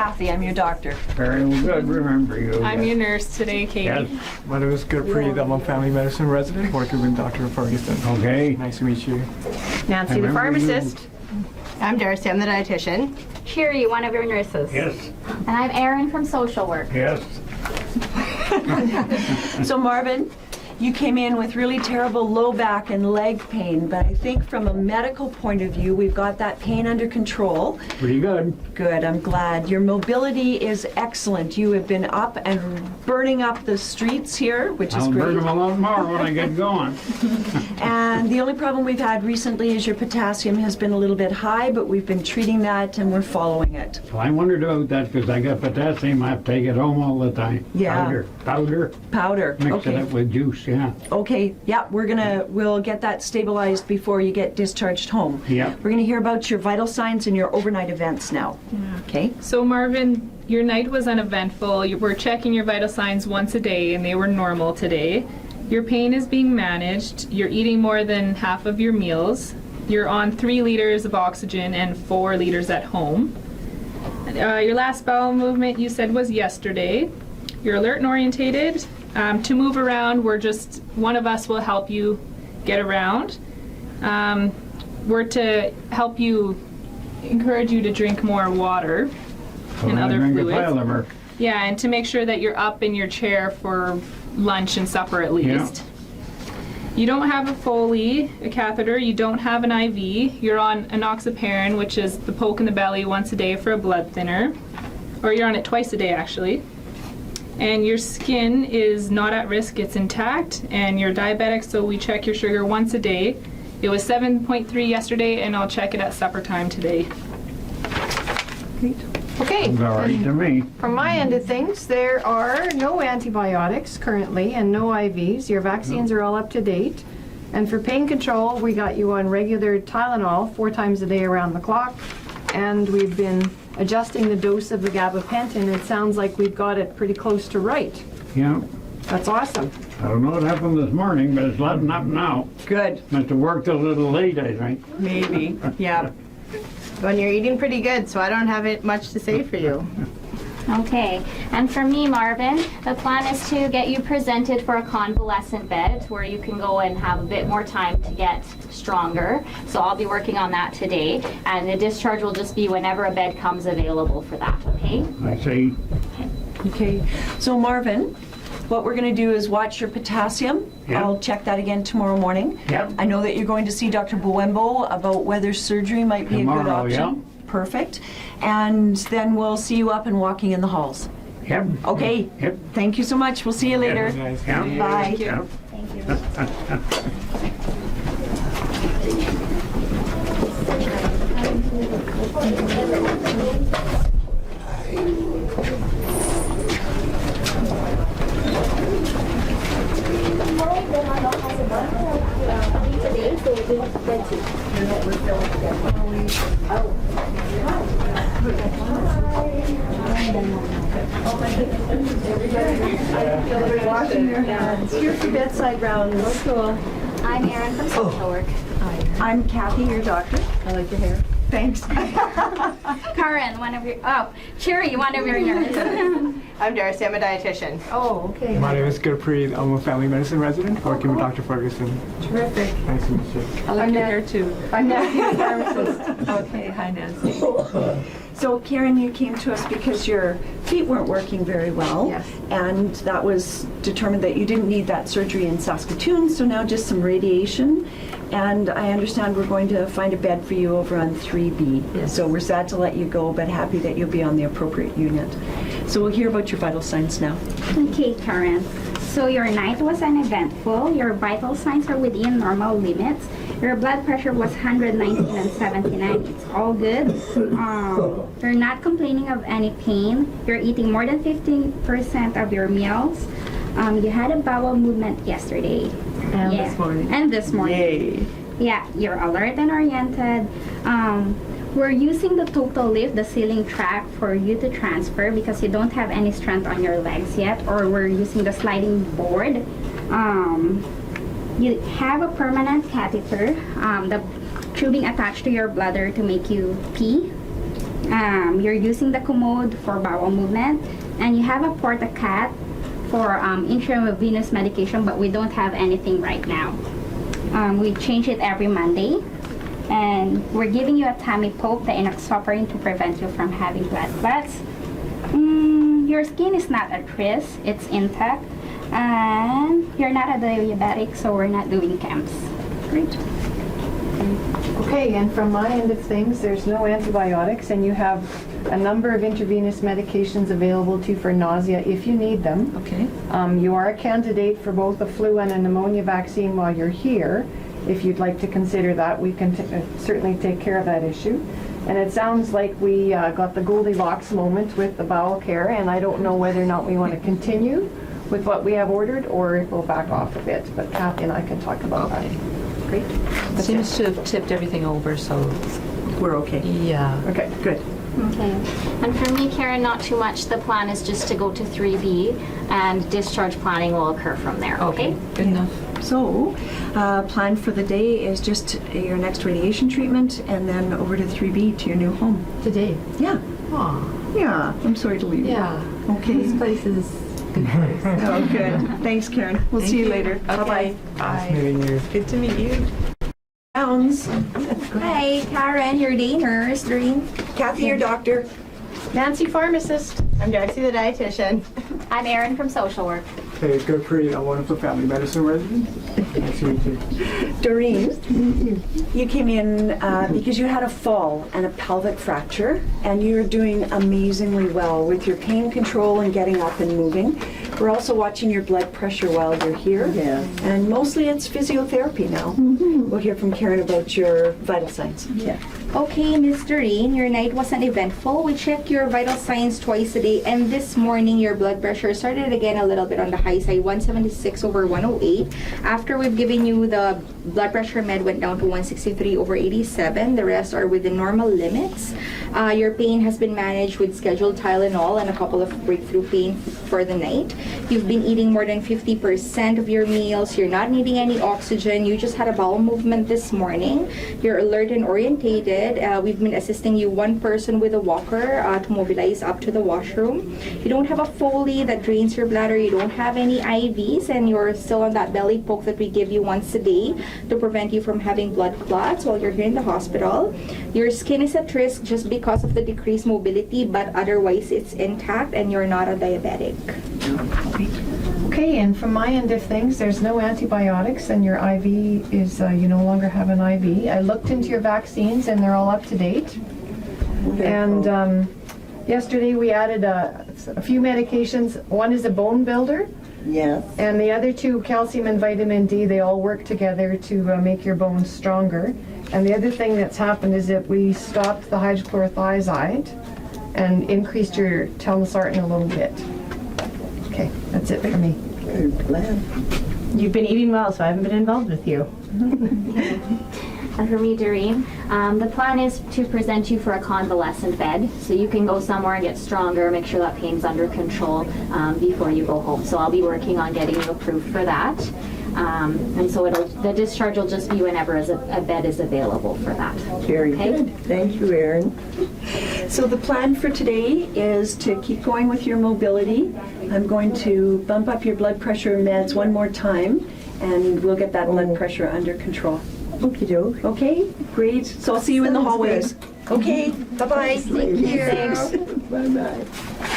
Kathy. I'm your doctor. Very good, remember you. I'm your nurse today, Katie. Yes, My name is Gurpreet. I'm a family medicine resident working with Dr. Ferguson. okay. Nice to meet you. Nancy, the Remember you. pharmacist. I'm Darcy, I'm the dietitian. Cheery, one of your nurses. Yes, And I'm Erin from social work. yes. So Marvin, you came in with really terrible low back and leg pain, but I think from a medical point of view, we've got that pain under control. Pretty good. Good, I'm glad. Your mobility is excellent. You have been up and burning up the streets here, which is I'll burn great. them a lot more when I get going. And the only problem we've had recently is your potassium has been a little bit high, but we've been treating that and we're following it. Well, I wondered about that because I got potassium. I have to take it home all the time. Yeah. Powder. Powder. Mix Okay. it up with juice, yeah. Okay, yeah, we'll get that stabilized before you get discharged home. Yeah. We're gonna hear about your vital signs and your overnight events now. Okay? So Marvin, your night was uneventful. You were checking your vital signs once a day and they were normal today. Your pain is being managed. You're eating more than half of your meals. You're on 3 liters of oxygen and 4 liters at home. Your last bowel movement you said was yesterday. You're alert and orientated. To move around, one of us will help you get around. We're to help you, encourage you to drink more water and I other drink a fluids. pile of her. Yeah, and to make sure that you're up in your chair for lunch and supper at least. You don't have a Foley, a catheter, you don't have an IV. You're on enoxaparin, which is the poke in the belly once a day for a blood thinner. Or you're on it twice a day actually. And your skin is not at risk, it's intact, and you're diabetic, so we check your sugar once a day. It was 7.3 yesterday, and I'll check it at supper time today. Okay, It's all right to me. from my end of things, there are no antibiotics currently and no IVs. Your vaccines are all up to date. And for pain control, we got you on regular Tylenol 4 times a day around the clock. And we've been adjusting the dose of the gabapentin. It sounds like we've got it pretty close to right. Yeah. That's awesome. I don't know what happened this morning, but it's letting up now. Good. Must have worked a little late, I think. Maybe. Yeah. Well, you're eating pretty good, so I don't have it much to say for you. Okay, and for me, Marvin, the plan is to get you presented for a convalescent bed where you can go and have a bit more time to get stronger. So I'll be working on that today, and the discharge will just be whenever a bed comes available for that, okay? I see. Okay. So Marvin, what we're gonna do is watch your potassium. Yeah. I'll check that again tomorrow morning. Yep. I know that you're going to see Dr. Buembo about whether surgery might be a good Tomorrow, option. yeah. Perfect. And then we'll see you up and walking in the halls. Yep. Okay. Yep. Thank you so much. We'll see you later. Nice. Yeah. Bye. Yeah. Thank you. Washing your hands. Here's the bedside rounds. Cool. I'm Erin from social work. I'm Kathy, your doctor. I like your hair. Thanks. Karen, Cheery, one of your nurses. I'm Darcy, I'm a dietitian. Oh, okay. My name is Gurpreet. I'm a family medicine resident working with Dr. Ferguson. Terrific. Nice to meet you. I like your hair too. I'm Nancy, the pharmacist. Okay, hi Nancy. So Karen, you came to us because your feet weren't working very well. Yes. And that was determined that you didn't need that surgery in Saskatoon, so now just some radiation. And I understand we're going to find a bed for you over on 3B. Yes. So we're sad to let you go, but happy that you'll be on the appropriate unit. So we'll hear about your vital signs now. Okay, Karen. So your night was uneventful. Your vital signs are within normal limits. Your blood pressure was 119 and 79. It's all good. You're not complaining of any pain. You're eating more than 15% of your meals. You had a bowel movement yesterday. And this morning. And this morning. Yay. Yeah, you're alert and oriented. We're using the total lift, the ceiling track, for you to transfer because you don't have any strength on your legs yet, or we're using the sliding board. You have a permanent catheter, the tubing attached to your bladder to make you pee. You're using the commode for bowel movement, and you have a porta-cat for intravenous medication, but we don't have anything right now. We change it every Monday, and we're giving you a tummy poke, the enoxaparin, to prevent you from having blood clots. Your skin is not at risk, it's intact, and you're not a diabetic, so we're not doing camps. Great. Okay, and from my end of things, there's no antibiotics, and you have a number of intravenous medications available to you for nausea if you need them. Okay. You are a candidate for both a flu and a pneumonia vaccine while you're here. If you'd like to consider that, we can certainly take care of that issue. And it sounds like we got the Goldilocks moment with the bowel care, and I don't know whether or not we want to continue with what we have ordered or if we'll back off a bit, but Kathy and I can talk about that. Great. Seems to have tipped everything over, so We're okay. yeah. Okay. Good. Okay. And for me, Karen, not too much. The plan is just to go to 3B, and discharge planning will occur from there, okay? Good enough. So, plan for the day is just your next radiation treatment and then over to 3B to your new home. Today. Yeah. Aw. Yeah. I'm sorry to leave you. Yeah. Okay. This place is good place. Oh, good. Thanks, Karen. We'll see you later. Okay. Nice meeting you. Good to meet you. Sounds. Hi, Karen, your day nurse, Doreen. Kathy, your doctor. Nancy, pharmacist. I'm Darcy, the dietitian. I'm Erin from social work. Hey, Gurpreet, I'm one of the family medicine residents. Nice to meet you. Doreen, you came in because you had a fall and a pelvic fracture, and you're doing amazingly well with your pain control and getting up and moving. We're also watching your blood pressure while you're here. Yeah. And mostly it's physiotherapy now. We'll hear from Karen about your vital signs. Yeah. Okay, Miss Doreen, your night wasn't eventful. We checked your vital signs twice a day, and this morning your blood pressure started again a little bit on the high side, 176/108. After we've given you the blood pressure med, went down to 163/87. The rest are within normal limits. Your pain has been managed with scheduled Tylenol and a couple of breakthrough pain for the night. You've been eating more than 50% of your meals. You're not needing any oxygen. You just had a bowel movement this morning. You're alert and orientated. We've been assisting you one person with a walker to mobilize up to the washroom. You don't have a Foley that drains your bladder. You don't have any IVs, and you're still on that belly poke that we give you once a day to prevent you from having blood clots while you're here in the hospital. Your skin is at risk just because of the decreased mobility, but otherwise it's intact, and you're not a diabetic. Okay, and from my end of things, there's no antibiotics, and your IV is, you no longer have an IV. I looked into your vaccines, and they're all up to date. And yesterday we added a few medications. One is a bone builder, Yes. and the other two, calcium and vitamin D, they all work together to make your bones stronger. And the other thing that's happened is that we stopped the hydrochlorothiazide and increased your telmisartan a little bit. Okay, that's it for me. Good plan. You've been eating well, so I haven't been involved with you. And for me, Doreen, the plan is to present you for a convalescent bed, so you can go somewhere and get stronger, make sure that pain's under control before you go home. So I'll be working on getting you approved for that. And so the discharge will just be whenever a bed is available for that. Very Okay. good. Thank you, Erin. So the plan for today is to keep going with your mobility. I'm going to bump up your blood pressure meds one more time, and we'll get that blood pressure under control. Okie doke. Okay, great. So I'll see you in the Sounds hallways. Okay, bye-bye. Thank you. Thanks. Bye-bye.